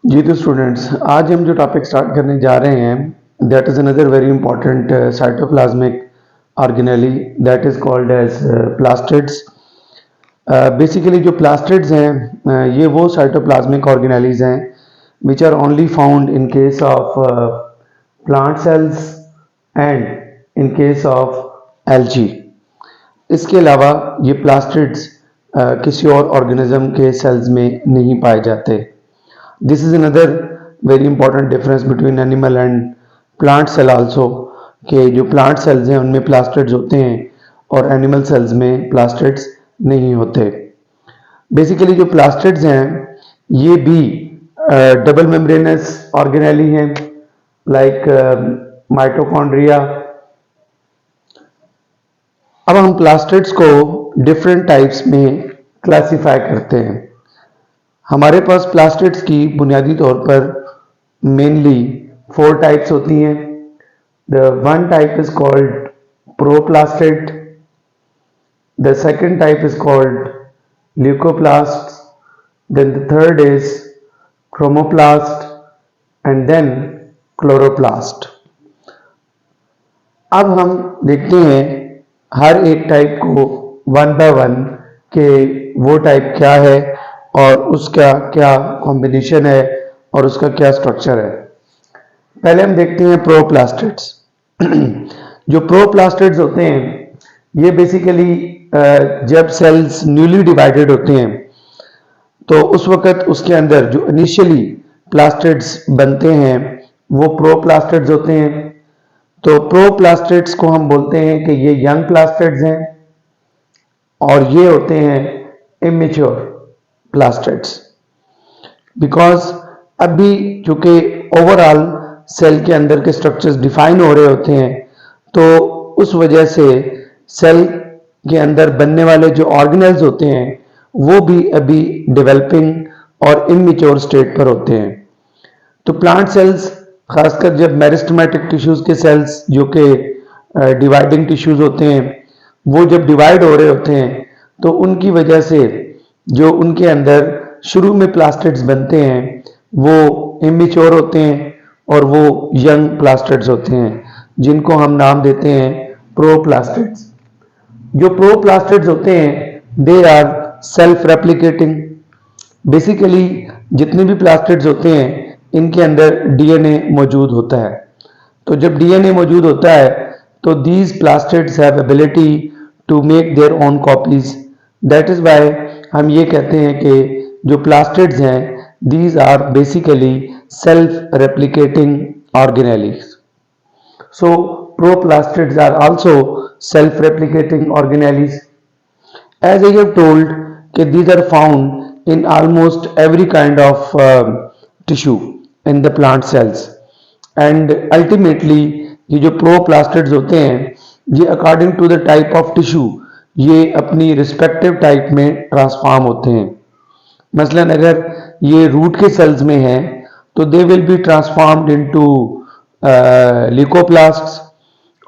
जी तो स्टूडेंट्स, आज हम जो टॉपिक स्टार्ट करने जा रहे हैं that is another very important cytoplasmic organelle that is called as plastids. Basically जो प्लास्टिड्स हैं ये वो साइटोप्लाज्मिक ऑर्गेनेलीज हैं which are only found in case of plant cells and in case of algae. इसके अलावा ये प्लास्टिड्स किसी और ऑर्गेनिज्म के सेल्स में नहीं पाए जाते। This is another very important difference between animal and plant cell also कि जो plant cells हैं उनमें plastids होते हैं और animal cells में plastids नहीं होते। Basically जो plastids हैं ये भी double membranous organelle हैं like mitochondria। अब हम plastids को different types में classify करते हैं। हमारे पास प्लास्टिड्स की बुनियादी तौर पर मेनली 4 टाइप्स होती हैं। The one type is called proplastid, the second type is called leucoplast, then the third is chromoplast and then chloroplast. अब हम देखते हैं हर एक टाइप को वन बाय वन के वो टाइप क्या है और उसका क्या कॉम्बिनेशन है और उसका क्या स्ट्रक्चर है। पहले हम देखते हैं प्रोप्लास्टिड्स। जो प्रोप्लास्टिड्स होते हैं ये बेसिकली जब सेल्स न्यूली डिवाइडेड होते हैं तो उस वक्त उसके अंदर जो इनिशियली प्लास्टिड्स बनते हैं वो प्रोप्लास्टिड्स होते हैं। तो प्रोप्लास्टिड्स को हम बोलते हैं कि ये यंग प्लास्टिड्स हैं और ये होते हैं इमेच्योर प्लास्टिड्स। बिकॉज अभी चूंकि ओवरऑल सेल के अंदर के स्ट्रक्चर्स डिफाइन हो रहे होते हैं तो उस वजह से सेल के अंदर बनने वाले जो ऑर्गेनेल्स होते हैं वो भी अभी डेवलपिंग और इमेच्योर स्टेट पर होते हैं। तो प्लांट सेल्स खासकर जब मेरिस्टेमेटिक टिश्यूज के सेल्स जो कि डिवाइडिंग टिश्यूज होते हैं वो जब डिवाइड हो रहे होते हैं तो उनकी वजह से जो उनके अंदर शुरू में प्लास्टिड्स बनते हैं वो इमेच्योर होते हैं और वो यंग प्लास्टिड्स होते हैं जिनको हम नाम देते हैं प्रोप्लास्टिड्स। जो प्रोप्लास्टिड्स होते हैं they are self replicating. Basically जितने भी प्लास्टिड्स होते हैं इनके अंदर डीएनए मौजूद होता है। तो जब डीएनए मौजूद होता है तो these plastids have ability to make their own copies. That is why हम ये कहते हैं कि जो प्लास्टिड्स हैं these are basically self replicating organelles. So proplastids are also self replicating organelles. As I have told कि these are found in almost every kind of tissue in the plant cells and ultimately ये जो proplastids होते हैं ये according to the type of tissue ये अपनी respective type में transform होते हैं। मसलन अगर ये रूट के सेल्स में है तो they will be transformed into leucoplasts,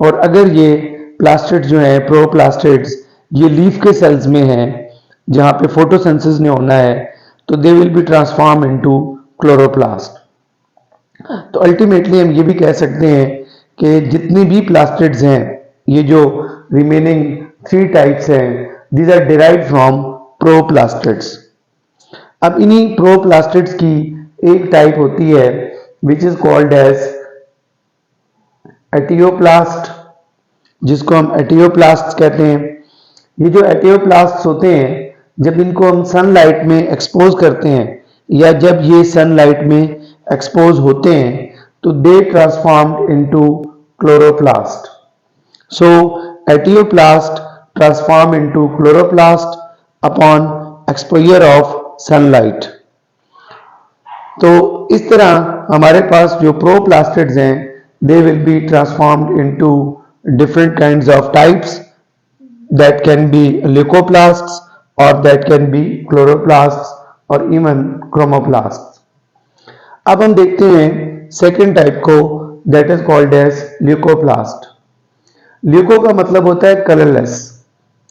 और अगर ये प्लास्टिड्स जो हैं प्रोप्लास्टिड्स ये लीफ के सेल्स में हैं जहाँ पे फोटोसिंथेसिस ने होना है तो they will be transform into chloroplast. तो अल्टीमेटली हम ये भी कह सकते हैं कि जितनी भी प्लास्टिड्स हैं ये जो रिमेनिंग 3 टाइप्स हैं दीज आर डिराइव्ड फ्रॉम प्रोप्लास्टिड्स। अब इन्हीं प्रोप्लास्टिड्स की एक टाइप होती है विच इज कॉल्ड एज एटियोप्लास्ट, जिसको हम एटियोप्लास्ट कहते हैं। ये जो एटियोप्लास्ट होते हैं जब इनको हम सनलाइट में एक्सपोज करते हैं या जब ये सनलाइट में एक्सपोज होते हैं तो they transformed into chloroplast. So etioplast transform into chloroplast upon exposure of sunlight. तो इस तरह हमारे पास जो प्रोप्लास्टिड्स हैं they will be transformed into different kinds of types that can be leucoplasts or that can be chloroplasts or even chromoplasts. अब हम देखते हैं सेकेंड टाइप को that is called as leucoplast. Leuco का मतलब होता है कलरलेस।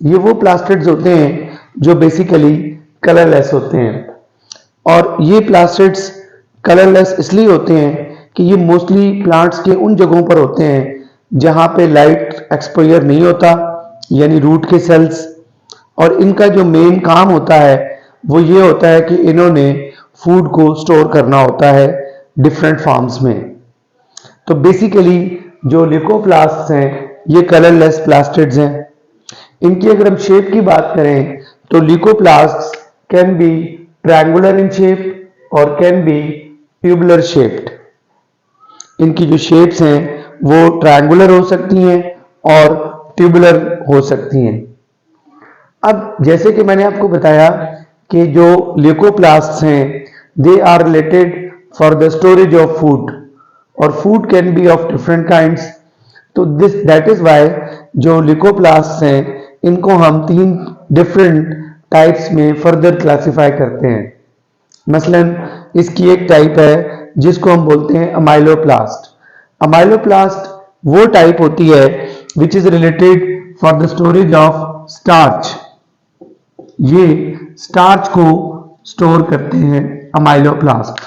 ये वो प्लास्टिड्स होते हैं जो बेसिकली कलरलेस होते हैं और ये प्लास्टिड्स कलरलेस इसलिए होते हैं कि ये मोस्टली प्लांट्स के उन जगहों पर होते हैं जहां पे लाइट एक्सपोजर नहीं होता, यानी रूट के सेल्स। और इनका जो मेन काम होता है वो ये होता है कि इन्होंने फूड को स्टोर करना होता है डिफरेंट फॉर्म्स में। तो बेसिकली जो ल्यूकोप्लास्ट्स हैं ये कलरलेस प्लास्टिड्स हैं। इनकी अगर हम शेप की बात करें तो leucoplasts can be triangular in shape और कैन बी ट्यूबुलर शेप्ड। इनकी जो शेप्स हैं वो ट्रायंगुलर हो सकती हैं और ट्यूबुलर हो सकती हैं। अब जैसे कि मैंने आपको बताया कि जो ल्यूकोप्लास्ट्स हैं they are related for the storage of food, और food can be of different kinds. तो दिस दैट इज वाई जो ल्यूकोप्लास्ट्स हैं इनको हम 3 डिफरेंट टाइप्स में फर्दर क्लासिफाई करते हैं। मसलन इसकी एक टाइप है जिसको हम बोलते हैं अमाइलोप्लास्ट। अमाइलोप्लास्ट वो टाइप होती है which is related for the storage of starch. ये स्टार्च को स्टोर करते हैं अमाइलोप्लास्ट।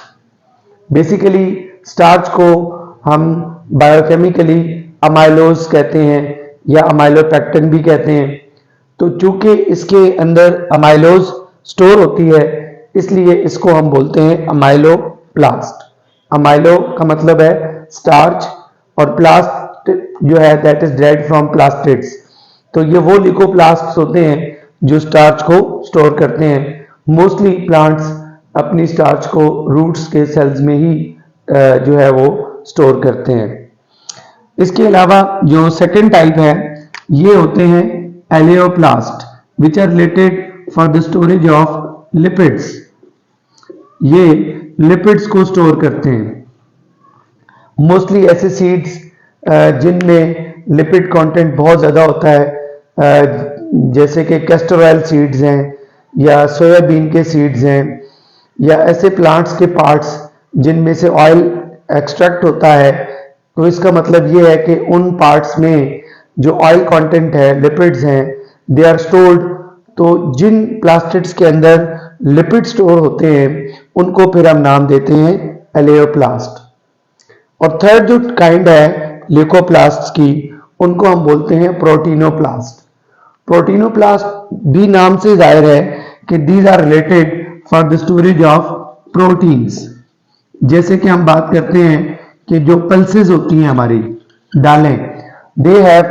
बेसिकली स्टार्च को हम बायोकेमिकली अमाइलोज कहते हैं या अमाइलोपेक्टिन भी कहते हैं। तो चूंकि इसके अंदर अमाइलोज स्टोर होती है इसलिए इसको हम बोलते हैं अमाइलोप्लास्ट। अमाइलो का मतलब है स्टार्च और प्लास्ट जो है that is derived from plastids. तो ये वो ल्यूकोप्लास्ट्स होते हैं जो स्टार्च को स्टोर करते हैं। मोस्टली प्लांट्स अपनी स्टार्च को रूट्स के सेल्स में ही जो है वो स्टोर करते हैं। इसके अलावा जो सेकंड टाइप है ये होते हैं elaioplast which are related for the storage of lipids. ये लिपिड्स को स्टोर करते हैं। मोस्टली ऐसे सीड्स जिनमें लिपिड कंटेंट बहुत ज़्यादा होता है, जैसे कि कैस्टर ऑयल सीड्स हैं या सोयाबीन के सीड्स हैं, या ऐसे प्लांट्स के पार्ट्स जिनमें से ऑयल एक्सट्रैक्ट होता है। तो इसका मतलब ये है कि उन पार्ट्स में जो ऑयल कंटेंट है, लिपिड्स हैं, दे आर स्टोर्ड। तो जिन प्लास्टिड्स के अंदर लिपिड स्टोर होते हैं उनको फिर हम नाम देते हैं एलियोप्लास्ट। और थर्ड जो काइंड है ल्यूकोप्लास्ट्स की उनको हम बोलते हैं प्रोटीनोप्लास्ट। प्रोटीनोप्लास्ट भी नाम से जाहिर है कि these are related for the storage of proteins. जैसे कि हम बात करते हैं कि जो पल्सेस होती हैं हमारी दालें, they have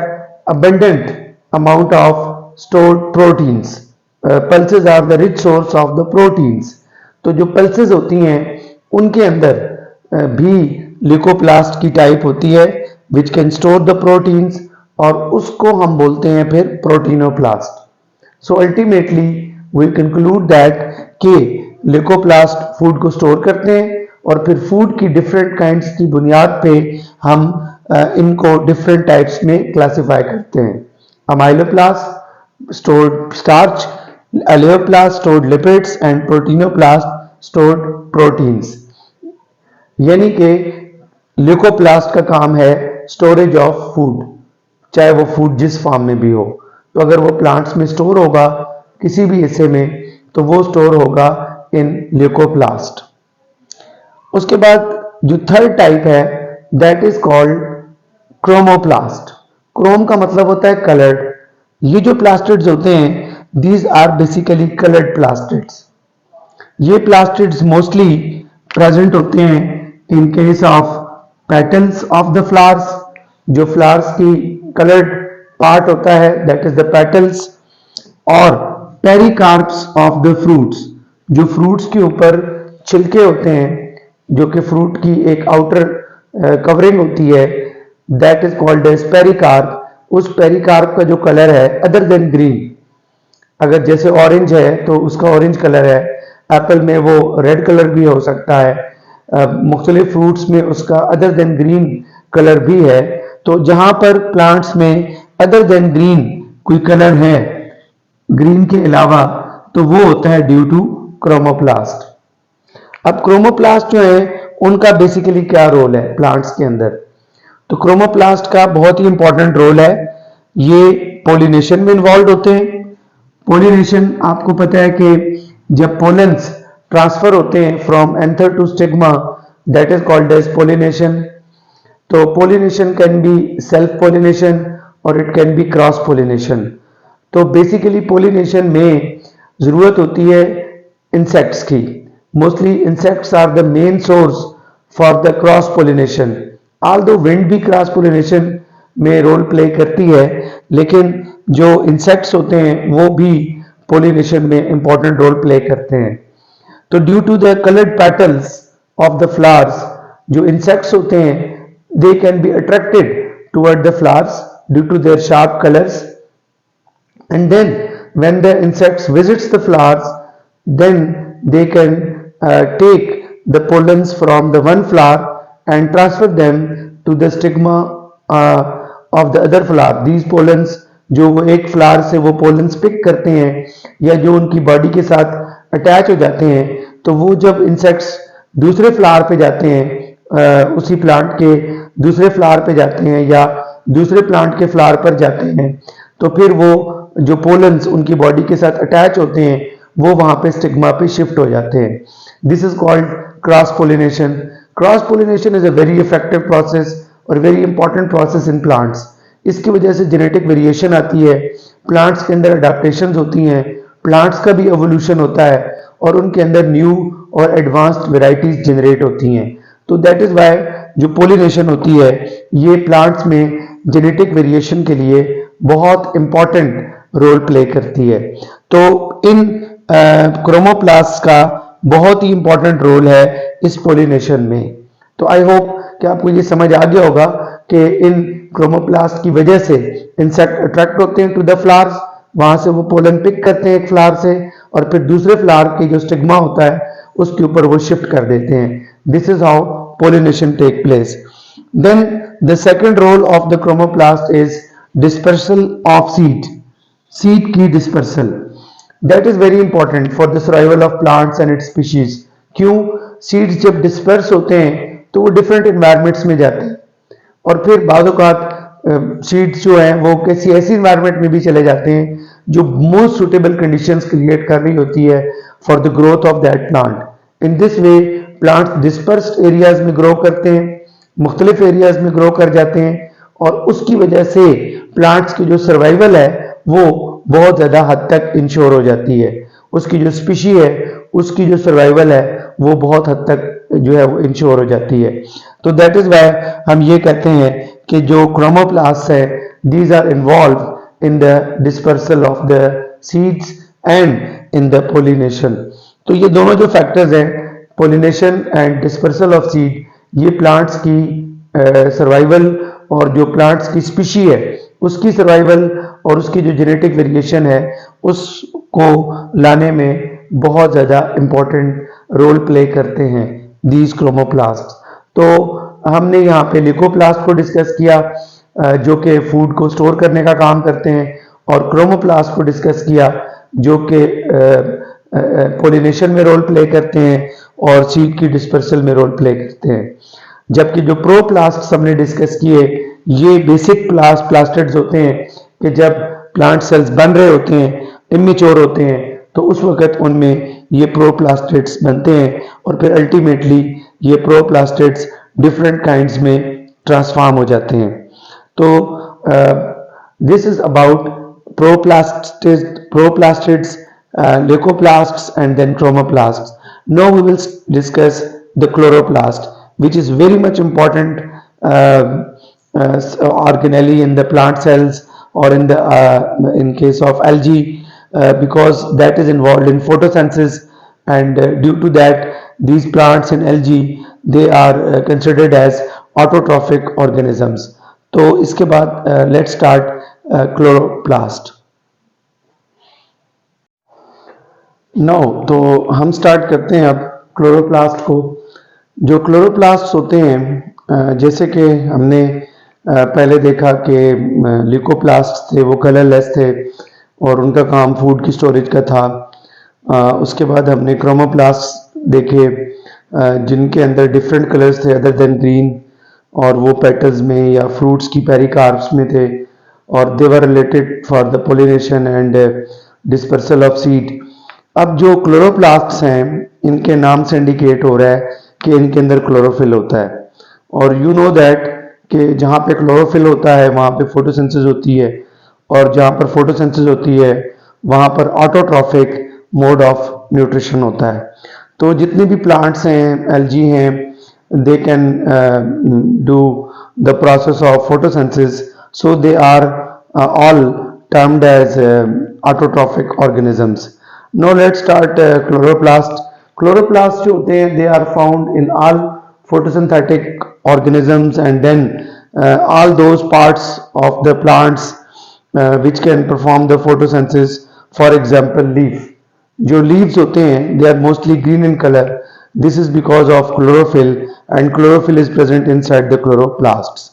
abundant amount of stored proteins. Pulses are the rich source of the proteins. तो जो pulses होती हैं उनके अंदर भी ल्यूकोप्लास्ट की टाइप होती है which can store the proteins, और उसको हम बोलते हैं फिर प्रोटीनोप्लास्ट। So ultimately we conclude that कि ल्यूकोप्लास्ट फूड को स्टोर करते हैं और फिर फूड की डिफरेंट काइंड्स की बुनियाद पे हम इनको डिफरेंट टाइप्स में क्लासिफाई करते हैं। Amyloplast stored starch, elaioplast stored lipids and प्रोटीनोप्लास्ट stored proteins। यानी कि ल्यूकोप्लास्ट का काम है स्टोरेज ऑफ फूड, चाहे वो फूड जिस फॉर्म में भी हो। तो अगर वो प्लांट्स में स्टोर होगा किसी भी हिस्से में तो वो स्टोर होगा इन ल्यूकोप्लास्ट। उसके बाद जो थर्ड टाइप है that is called chromoplast. Chrome का मतलब होता है कलर्ड। ये जो प्लास्टिड्स होते हैं these are basically coloured plastids. ये प्लास्टिड्स मोस्टली प्रेजेंट होते हैं in case of petals of the flowers. जो फ्लावर्स की कलर्ड पार्ट होता है दैट इज द पेटल्स, और पेरिकार्प्स ऑफ द फ्रूट्स। जो फ्रूट्स के ऊपर छिलके होते हैं जो कि फ्रूट की एक आउटर कवरिंग होती है that is called as pericarp. उस पेरिकार्प का जो कलर है अदर देन ग्रीन, अगर जैसे ऑरेंज है तो उसका ऑरेंज कलर है, एप्पल में वो रेड कलर भी हो सकता है, मुख्तलिफ फ्रूट्स में उसका अदर देन ग्रीन कलर भी है। तो जहां पर प्लांट्स में अदर देन ग्रीन कोई कलर है ग्रीन के अलावा तो वो होता है ड्यू टू क्रोमोप्लास्ट। अब क्रोमोप्लास्ट जो है उनका बेसिकली क्या रोल है प्लांट्स के अंदर? तो क्रोमोप्लास्ट का बहुत ही इंपॉर्टेंट रोल है। ये पोलिनेशन में इन्वॉल्व होते हैं। पोलिनेशन आपको पता है कि जब पोलेंस ट्रांसफर होते हैं from anther to stigma that is called as pollination. तो pollination can be self pollination और it can be cross pollination. तो बेसिकली pollination में ज़रूरत होती है insects की. Mostly insects are the main source for the cross pollination. Although wind भी cross pollination में रोल प्ले करती है, लेकिन जो insects होते हैं वो भी pollination में important रोल प्ले करते हैं. तो due to the colored petals of the flowers, जो insects होते हैं they can be attracted toward the flowers due to their sharp colors, and then when the insects visits the flowers, then they can take the pollens from the one flower and transfer them to the stigma of the other flower. These pollens जो वो एक flower से वो pollens pick करते हैं या जो उनकी बॉडी के साथ अटैच हो जाते हैं, तो वो जब इंसेक्ट्स दूसरे फ्लावर पे जाते हैं, उसी प्लांट के दूसरे फ्लावर पे जाते हैं या दूसरे प्लांट के फ्लावर पर जाते हैं, तो फिर वो जो पोलन्स उनकी बॉडी के साथ अटैच होते हैं वो वहां पे स्टिग्मा पे शिफ्ट हो जाते हैं. This is called cross pollination. Cross pollination is a very effective process और very important process in plants. इसकी वजह से जेनेटिक वेरिएशन आती है, प्लांट्स के अंदर अडेप्टेशंस होती हैं, प्लांट्स का भी एवोल्यूशन होता है और उनके अंदर न्यू और एडवांस्ड वेराइटीज जनरेट होती हैं. तो दैट इज वाई जो पोलिनेशन होती है ये प्लांट्स में जेनेटिक वेरिएशन के लिए बहुत इंपॉर्टेंट रोल प्ले करती है. तो इन क्रोमोप्लास्ट का बहुत ही इंपॉर्टेंट रोल है इस पोलिनेशन में. तो आई होप कि आपको ये समझ आ गया होगा कि इन क्रोमोप्लास्ट की वजह से इंसेक्ट अट्रैक्ट होते हैं टू द फ्लावर्स, वहां से वो पोलन पिक करते हैं एक फ्लावर से और फिर दूसरे फ्लावर के जो स्टिग्मा होता है उसके ऊपर वो शिफ्ट कर देते हैं. This is how pollination take place. Then the second role of the chromoplast is dispersal of seed की dispersal. That is very important for the survival of plants and its species. क्यों? seeds जब disperse होते हैं तो वो different environments में जाते हैं और फिर बाद औक़ात seeds जो हैं वो किसी ऐसी environment में भी चले जाते हैं जो most suitable conditions create कर रही होती है for the growth of that plant. In this way plants dispersed areas में ग्रो करते हैं, मुख्तलिफ एरियाज में ग्रो कर जाते हैं और उसकी वजह से प्लांट्स की जो सर्वाइवल है वो बहुत ज़्यादा हद तक इंश्योर हो जाती है. उसकी जो स्पीशी है उसकी जो सर्वाइवल है वो बहुत हद तक जो है वो इंश्योर हो जाती है. तो दैट इज वाई हम ये कहते हैं कि जो क्रोमोप्लास्ट है these are involve in the dispersal of the seeds and in the pollination. तो ये दोनों जो फैक्टर्स हैं pollination and dispersal of seed, ये प्लांट्स की सर्वाइवल और जो प्लांट्स की स्पीशी है उसकी सर्वाइवल और उसकी जो जेनेटिक वेरिएशन है उसको लाने में बहुत ज़्यादा इम्पोर्टेंट रोल प्ले करते हैं दीज क्रोमोप्लास्ट. तो हमने यहाँ पे लिकोप्लास्ट को डिस्कस किया जो कि फूड को स्टोर करने का काम करते हैं और क्रोमोप्लास्ट को डिस्कस किया जो कि पोलिनेशन में रोल प्ले करते हैं और सीड की डिस्पर्सल में रोल प्ले करते हैं. जबकि जो प्रोप्लास्ट हमने डिस्कस किए ये बेसिक प्लास्टिड्स होते हैं कि जब प्लांट सेल्स बन रहे होते हैं, इमेच्योर होते हैं, तो उस वक्त उनमें ये प्रोप्लास्टिड्स बनते हैं और फिर अल्टीमेटली ये प्रोप्लास्टिड्स डिफरेंट काइंड्स में ट्रांसफॉर्म हो जाते हैं. तो this is about proplastids, leucoplasts and then chromoplasts. Now we will discuss the chloroplast, which is very much important organelle in the plant cells or in case of algae because that is involved in photosynthesis and due to that these plants in algae they are considered as autotrophic organisms. तो इसके बाद let's start chloroplast. तो हम start करते हैं अब chloroplast को. जो क्लोरोप्लास्ट होते हैं जैसे कि हमने पहले देखा कि ल्यूकोप्लास्ट थे वो कलरलेस थे और उनका काम फूड की स्टोरेज का था. उसके बाद हमने क्रोमोप्लास्ट देखे जिनके अंदर डिफरेंट कलर्स थे अदर देन ग्रीन और वो पेटल्स में या फ्रूट्स की पेरिकार्प्स में थे और they were related for the pollination and dispersal of seed. अब जो क्लोरोप्लास्ट्स हैं इनके नाम से इंडिकेट हो रहा है कि इनके अंदर क्लोरोफिल होता है। और यू नो दैट कि जहाँ पे क्लोरोफिल होता है वहाँ पे फोटोसिंथेसिस होती है, और जहाँ पर फोटोसिंथेसिस होती है वहाँ पर ऑटोट्रॉफिक मोड ऑफ न्यूट्रिशन होता है। तो जितने भी प्लांट्स हैं, एल्गी हैं, they can do the process of photosynthesis, so they are all termed as autotrophic organisms. Now let's start chloroplast. Chloroplast जो होते हैं they are found in all photosynthetic organisms, and then all those parts of the plants which can perform the photosynthesis. For example, leaf. जो leaves होते हैं they are mostly green in color. This is because of chlorophyll, and chlorophyll is present inside the chloroplasts.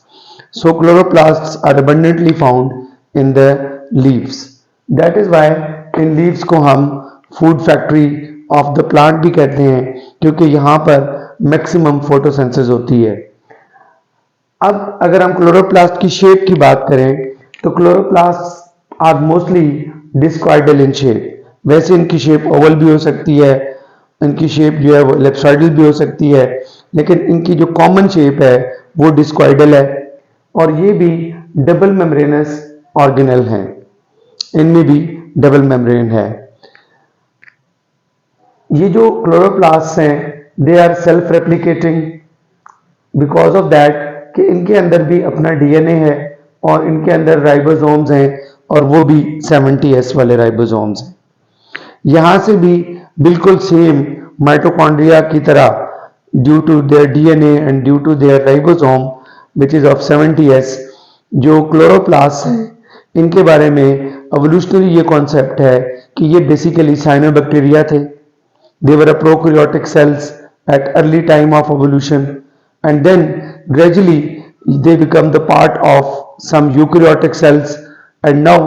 So chloroplasts are abundantly found in the leaves. That is why in leaves को हम food factory of the plant भी कहते हैं, क्योंकि यहाँ पर maximum photosynthesis होती है। अब अगर हम क्लोरोप्लास्ट की शेप की बात करें तो chloroplast are mostly discoidal in shape. वैसे इनकी शेप ओवल भी हो सकती है, इनकी शेप जो है वो एलिप्सॉइडल भी हो सकती है, लेकिन इनकी जो कॉमन शेप है वो डिस्कॉइडल है, और ये भी डबल मेम्ब्रेनस ऑर्गेनल हैं, इनमें भी डबल मेम्ब्रेन है। ये जो क्लोरोप्लास्ट हैं they are self replicating because of that कि इनके अंदर भी अपना डीएनए है, और इनके अंदर राइबोसोम्स हैं, और वो भी 70S वाले राइबोसोम्स हैं। यहाँ से भी बिल्कुल सेम माइटोकॉन्ड्रिया की तरह due to their DNA and due to their ribosome which is of 70S, जो क्लोरोप्लास्ट हैं इनके बारे में एवोल्यूशनरी ये कॉन्सेप्ट है कि ये बेसिकली साइनोबैक्टीरिया थे। They were prokaryotic cells at early time of evolution, and then gradually they become the part of some eukaryotic cells, and now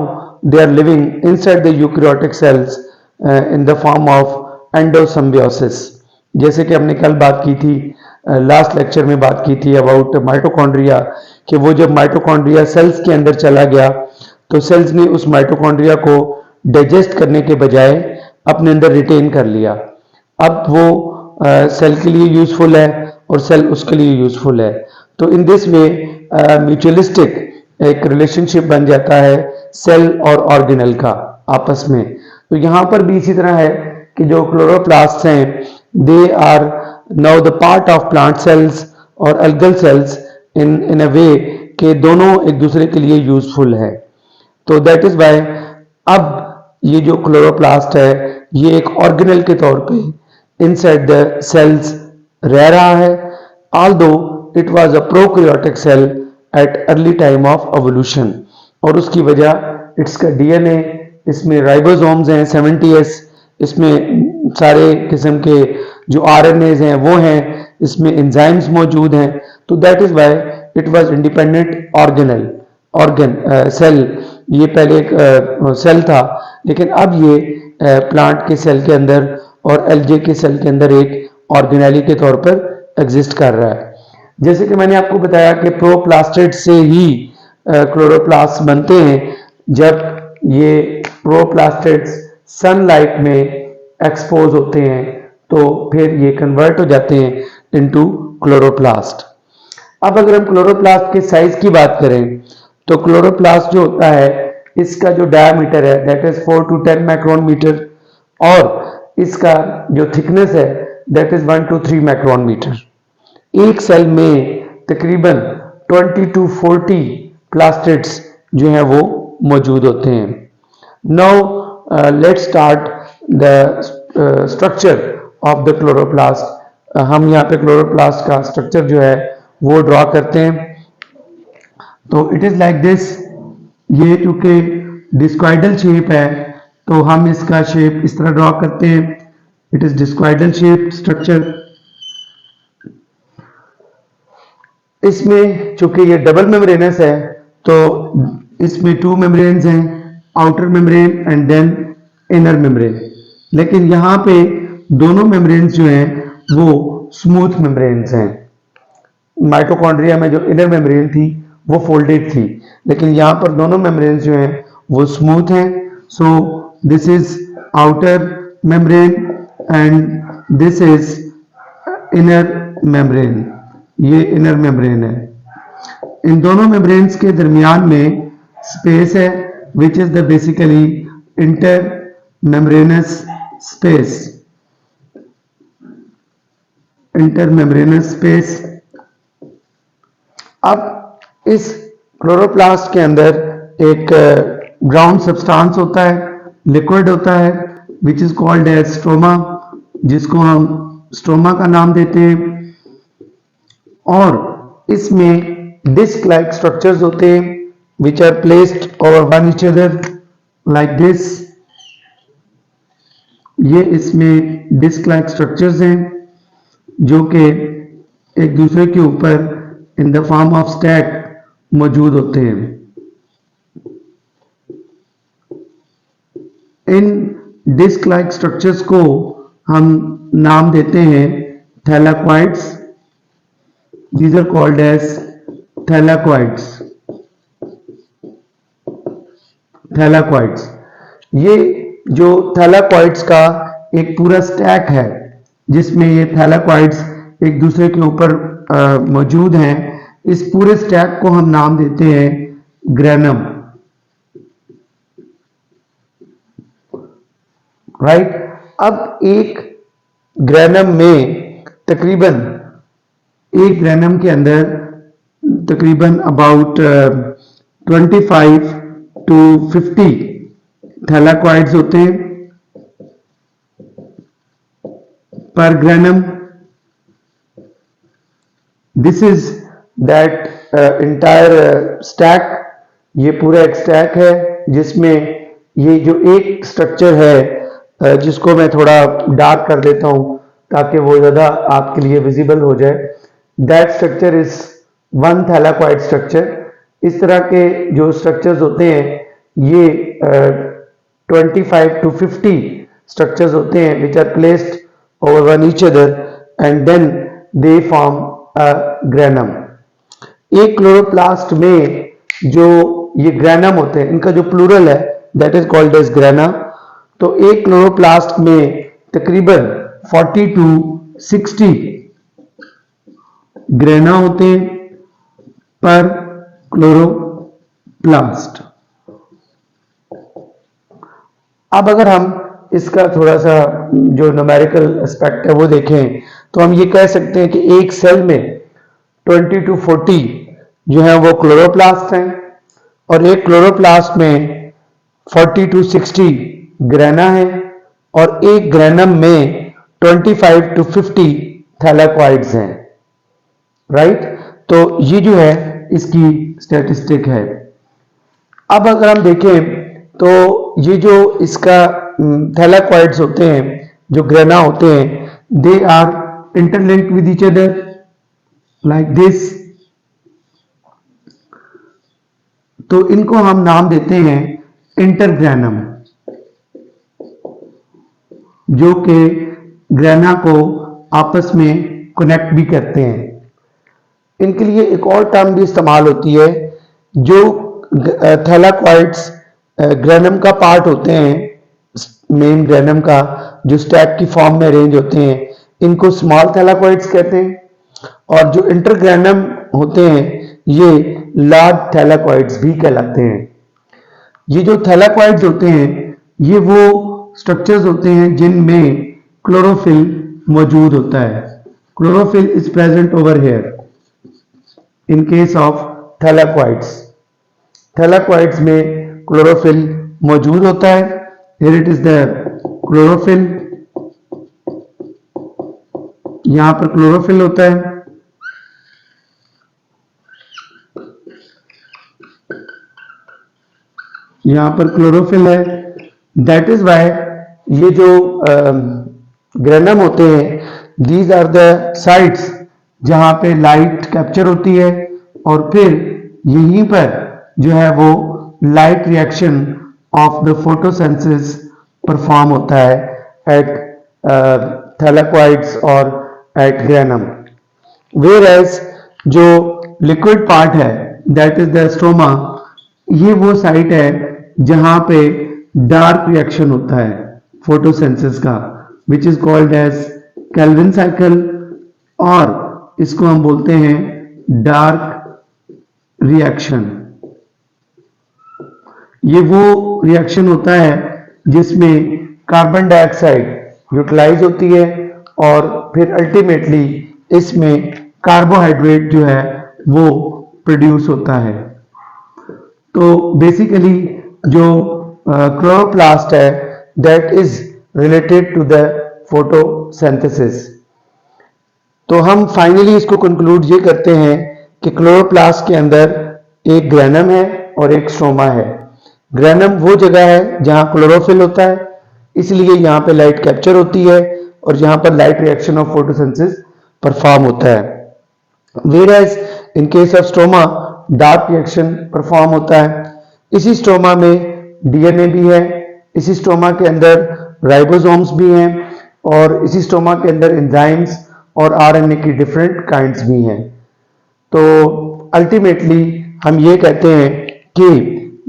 they are living inside the eukaryotic cells in the form of endosymbiosis. जैसे कि हमने कल बात की थी, last lecture में बात की थी अबाउट माइटोकॉन्ड्रिया, कि वो जब माइटोकॉन्ड्रिया सेल्स के अंदर चला गया तो सेल्स ने उस माइटोकॉन्ड्रिया को डाइजेस्ट करने के बजाय अपने अंदर रिटेन कर लिया। अब वो सेल के लिए यूजफुल है और सेल उसके लिए यूजफुल है। तो इन दिस वे म्यूचुअलिस्टिक एक रिलेशनशिप बन जाता है सेल और ऑर्गेनल का आपस में। तो यहाँ पर भी इसी तरह है कि जो क्लोरोप्लास्ट हैं they are now the part of plant cells और algal cells in a way कि दोनों एक दूसरे के लिए यूजफुल है। तो दैट इज वाई अब ये जो क्लोरोप्लास्ट है ये एक ऑर्गेनल के तौर पे इनसाइड द सेल्स रह रहा है, although it was a prokaryotic cell at early time of evolution। और उसकी वजह इसका डीएनए, इसमें राइबोसोम्स हैं 70S, इसमें सारे किस्म के जो आरएनएज हैं वो हैं, इसमें एंजाइम्स मौजूद हैं। तो that is why it was independent organ cell. ये पहले एक सेल था, लेकिन अब ये प्लांट के सेल के अंदर और एल्गे के सेल के अंदर एक ऑर्गेनेली के तौर पर एग्जिस्ट कर रहा है। जैसे कि मैंने आपको बताया कि प्रोप्लास्टिड से ही क्लोरोप्लास्ट बनते हैं। जब ये प्रोप्लास्टिड्स सनलाइट में एक्सपोज होते हैं तो फिर ये कन्वर्ट हो जाते हैं इनटू क्लोरोप्लास्ट। अब अगर हम क्लोरोप्लास्ट के साइज की बात करें तो क्लोरोप्लास्ट जो होता है इसका जो डायमीटर है that is 4 to 10 micron metre, और इसका जो थिकनेस है that is 1 to 3 micron metre. एक सेल में तकरीबन 20 to 40 प्लास्टिड्स जो हैं वो मौजूद होते हैं। Now let's start the structure of the chloroplast. हम यहाँ पे क्लोरोप्लास्ट का स्ट्रक्चर जो है वो ड्रॉ करते हैं। तो इट इज लाइक दिस। ये चूंकि डिस्कॉइडल शेप है तो हम इसका शेप इस तरह ड्रॉ करते हैं। It is discoidal shape structure. इसमें चूंकि ये डबल मेम्ब्रेनस है तो इसमें 2 मेम्ब्रेन्स हैं, outer membrane and then inner membrane. लेकिन यहाँ पे दोनों मेम्ब्रेन्स जो हैं वो स्मूथ मेम्ब्रेन्स हैं। माइटोकॉन्ड्रिया में जो इनर मेम्ब्रेन थी वो फोल्डेड थी, लेकिन यहाँ पर दोनों मेम्ब्रेन्स जो हैं वो स्मूथ हैं। So this is outer membrane and this is inner membrane, ये इनर मेम्ब्रेन है। इन दोनों मेम्ब्रेन्स के दरमियान में स्पेस है which is the basically inter membranes space, inter membranes space. अब इस क्लोरोप्लास्ट के अंदर एक ग्राउंड सब्सटेंस होता है, लिक्विड होता है which is called as stroma, जिसको हम स्ट्रोमा का नाम देते हैं। और इसमें डिस्क लाइक स्ट्रक्चर्स होते हैं which are placed over one each other like this. ये इसमें डिस्क लाइक स्ट्रक्चर्स हैं जो कि एक दूसरे के ऊपर in the form of stack मौजूद होते हैं। इन डिस्क लाइक स्ट्रक्चर्स को हम नाम देते हैं थैलाक्वाइड्स। These are called as thylakoids. Thylakoids, ये जो थैलाक्वाइड्स का एक पूरा स्टैक है जिसमें ये थैलाक्वाइड्स एक दूसरे के ऊपर मौजूद हैं, इस पूरे स्टैक को हम नाम देते हैं ग्रेनम। राइट, अब एक ग्रेनम में तकरीबन, एक ग्रेनम के अंदर तकरीबन अबाउट 25 to 50 थैलाक्वाइड्स होते हैं पर granum. This is that entire stack, ये पूरा एक स्टैक है जिसमें ये जो एक स्ट्रक्चर है जिसको मैं थोड़ा डार्क कर देता हूं ताकि वो ज़्यादा आपके लिए विजिबल हो जाए। That structure is one thylakoid structure. इस तरह के जो स्ट्रक्चर्स होते हैं ये 25 to 50 स्ट्रक्चर्स होते हैं which are placed over one each other and then they form a granum. एक क्लोरोप्लास्ट में जो ये ग्रेनम होते हैं, इनका जो प्लूरल है that is called as grana. तो एक क्लोरोप्लास्ट में तकरीबन 40 to 60 ग्रेना होते हैं पर क्लोरोप्लास्ट। अब अगर हम इसका थोड़ा सा जो न्यूमेरिकल एस्पेक्ट है वो देखें तो हम ये कह सकते हैं कि एक सेल में 20 to 40 जो है वो क्लोरोप्लास्ट हैं और एक क्लोरोप्लास्ट में 40 to 60 ग्रेना है और एक ग्रेनम में 25 to 50 थैलाक्वाइड्स हैं। राइट, तो ये जो है इसकी स्टैटिस्टिक है। अब अगर हम देखें तो ये जो इसका थैलाक्वाइड्स होते हैं, जो ग्रेना होते हैं, they are interlinked with each other like this. तो इनको हम नाम देते हैं इंटरग्रेनम, जो कि ग्रेना को आपस में कनेक्ट भी करते हैं। इनके लिए एक और टर्म भी इस्तेमाल होती है, जो थैलाक्वाइड्स ग्रेनम का पार्ट होते हैं, मेन ग्रेनम का जो स्टैक की फॉर्म में अरेंज होते हैं, इनको स्मॉल थैलाक्वाइड्स कहते हैं और जो इंटरग्रेनम होते हैं ये लार्ज थैलाक्वाइड्स भी कहलाते हैं। ये जो थैलाक्वाइड्स होते हैं ये वो स्ट्रक्चर्स होते हैं जिनमें क्लोरोफिल मौजूद होता है। Chlorophyll is present over here in case of thylakoids. Thylakoids में क्लोरोफिल मौजूद होता है। Here it is the chlorophyll, यहां पर क्लोरोफिल होता है। यहां पर क्लोरोफिल है। दैट इज वाई ये जो ग्रेनम होते हैं, दीज आर द साइट्स जहां पे लाइट कैप्चर होती है और फिर यहीं पर जो है वो light reaction of the photosynthesis perform होता है एट थैलाक्वाइड्स और एट ग्रेनम। वेयर एज जो लिक्विड पार्ट है दैट इज द स्ट्रोमा, ये वो साइट है जहां पे डार्क रिएक्शन होता है फोटोसिंथेसिस का, which is called as Calvin cycle और इसको हम बोलते हैं डार्क रिएक्शन। ये वो रिएक्शन होता है जिसमें कार्बन डाइऑक्साइड यूटिलाइज होती है और फिर अल्टीमेटली इसमें कार्बोहाइड्रेट जो है वो प्रोड्यूस होता है। तो बेसिकली जो क्लोरोप्लास्ट है that is related to the photosynthesis. तो हम फाइनली इसको कंक्लूड ये करते हैं कि क्लोरोप्लास्ट के अंदर एक ग्रेनम है और एक स्ट्रोमा है। ग्रेनम वो जगह है जहां क्लोरोफिल होता है, इसलिए यहाँ पे लाइट कैप्चर होती है और यहाँ पर light reaction of photosynthesis perform होता है। Whereas in case of stroma dark reaction perform होता है। इसी स्ट्रोमा में डीएनए भी है, इसी स्ट्रोमा के अंदर राइबोसोम्स भी हैं और इसी स्ट्रोमा के अंदर एंजाइम्स और आरएनए की डिफरेंट काइंड्स भी हैं। तो अल्टीमेटली हम ये कहते हैं कि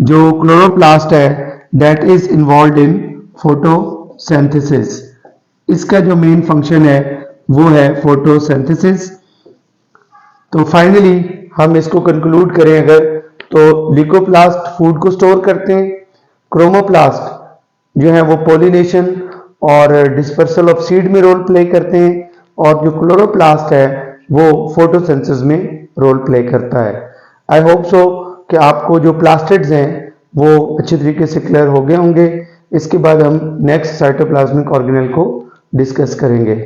जो क्लोरोप्लास्ट है that is involve in photosynthesis. इसका जो मेन फंक्शन है वो है फोटोसिंथेसिस। तो फाइनली हम इसको कंक्लूड करें अगर, तो ल्यूकोप्लास्ट फूड को स्टोर करते हैं, क्रोमोप्लास्ट जो है वो पोलिनेशन और डिस्पर्सल ऑफ सीड में रोल प्ले करते हैं और जो क्लोरोप्लास्ट है वो फोटोसिंथेसिस में रोल प्ले करता है। आई होप सो कि आपको जो प्लास्टिड्स हैं वो अच्छे तरीके से क्लियर हो गए होंगे। इसके बाद हम नेक्स्ट साइटोप्लाज्मिक ऑर्गेनेल को डिस्कस करेंगे।